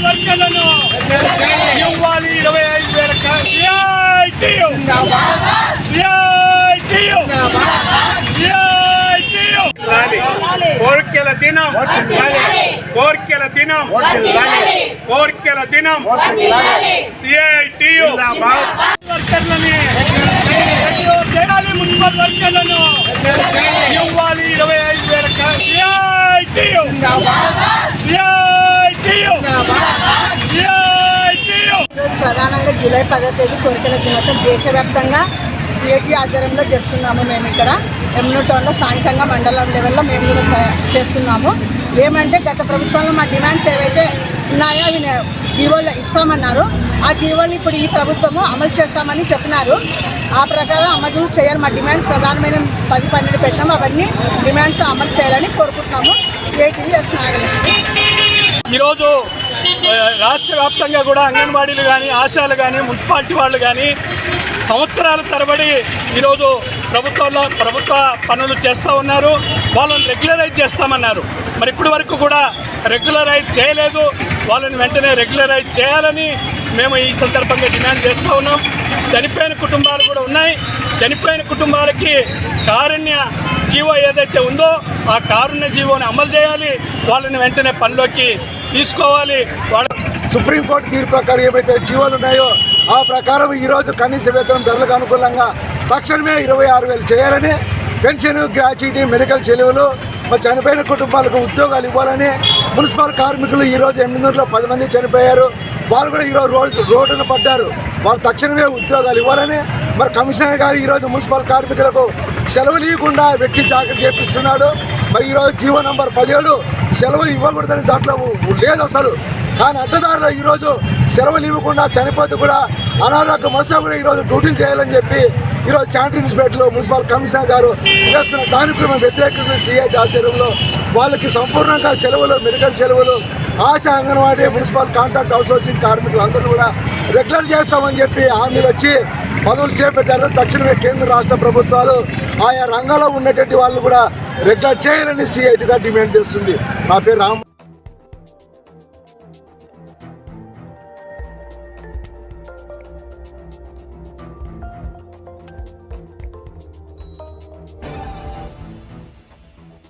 Municipal వర్కర్లను ఇవ్వాలి 25,000 కోర్కెల దినం CITU వర్కర్లని చేయాలి. మున్సిపల్ వర్కర్లను ఇవ్వాలి 25,000 ప్రధానంగా జూలై 10వ తేదీ కోరికల దినోత్సవం దేశవ్యాప్తంగా సిఐటి ఆధ్వర్యంలో జరుపుతున్నాము. మేము ఇక్కడ ఎమ్నూరు టౌన్లో స్థానికంగా మండలం లెవెల్లో మేము కూడా చేస్తున్నాము. ఏమంటే గత ప్రభుత్వంలో మా డిమాండ్స్ ఏవైతే ఉన్నాయో అవి జీవోలు ఇస్తామన్నారు. ఆ జీవోలు ఇప్పుడు ఈ ప్రభుత్వము అమలు చేస్తామని చెప్పినారు. ఆ ప్రకారం అమలు చేయాలి. మా డిమాండ్స్ ప్రధానమైన 10-12 పెట్టినాము. అవన్నీ డిమాండ్స్ అమలు చేయాలని కోరుకుంటున్నాము. సిఐటి నాగలక్ష్మి. ఈరోజు రాష్ట్ర వ్యాప్తంగా కూడా అంగన్వాడీలు కానీ, ఆశాలు కానీ, మున్సిపాలిటీ వాళ్ళు కానీ సంవత్సరాల తరబడి ఈరోజు ప్రభుత్వ పనులు చేస్తూ ఉన్నారు. వాళ్ళని రెగ్యులరైజ్ చేస్తామన్నారు. మరి ఇప్పటి వరకు కూడా రెగ్యులరైజ్ చేయలేదు. వాళ్ళని వెంటనే రెగ్యులరైజ్ చేయాలని మేము ఈ సందర్భంగా డిమాండ్ చేస్తూ ఉన్నాం. చనిపోయిన కుటుంబాలు కూడా ఉన్నాయి. చనిపోయిన కుటుంబాలకి కారుణ్య జీవో ఏదైతే ఉందో ఆ కారుణ్య జీవోని అమలు చేయాలి. వాళ్ళని వెంటనే పనిలోకి తీసుకోవాలి. సుప్రీంకోర్టు తీర్పు ప్రకారం ఏవైతే జీవోలు ఉన్నాయో ఆ ప్రకారం ఈరోజు కనీస వేతనం ధరలకు అనుకూలంగా తక్షణమే 26,000 చేయాలని, పెన్షన్, గ్రాట్యుటీ, మెడికల్ సెలవులు, మరి చనిపోయిన కుటుంబాలకు ఉద్యోగాలు ఇవ్వాలని, మున్సిపల్ కార్మికులు ఈరోజు ఎమ్మెల్యేలో 10 మంది చనిపోయారు. వాళ్ళు కూడా ఈరోజు రోడ్డున పడ్డారు. వాళ్ళు తక్షణమే ఉద్యోగాలు ఇవ్వాలని, మరి కమిషనర్ గారు ఈరోజు మున్సిపల్ కార్మికులకు సెలవులు ఇవ్వకుండా వెట్టి జాగ్రత్త చేపిస్తున్నాడు. మరి ఈరోజు జీవో నంబర్ 17 సెలవులు ఇవ్వకూడదని దాంట్లో లేదు అసలు. కానీ అడ్డదారులో ఈరోజు సెలవులు ఇవ్వకుండా చనిపోతే కూడా అనారోగ్య మోసం కూడా ఈరోజు డ్యూటీలు చేయాలని చెప్పి ఈరోజు చాంటిన్స్పేటలో మున్సిపల్ కమిషనర్ గారు చేస్తున్న దానికి మేము వ్యతిరేకిస్తూ సిఐటి ఆధ్వర్యంలో వాళ్ళకి సంపూర్ణంగా సెలవులు, మెడికల్ సెలవులు, ASHA, anganwadi, municipal contract outsourcing కార్మికులు అందరూ కూడా రెగ్యులర్ చేస్తామని చెప్పి హామీలు వచ్చి పదవులు చేపట్టారు. తక్షణమే కేంద్ర రాష్ట్ర ప్రభుత్వాలు ఆయా రంగాల్లో ఉన్నటువంటి వాళ్ళు కూడా రెగ్యులర్ చేయాలని సిఐటిగా డిమాండ్ చేస్తుంది. నా పేరు రామ్.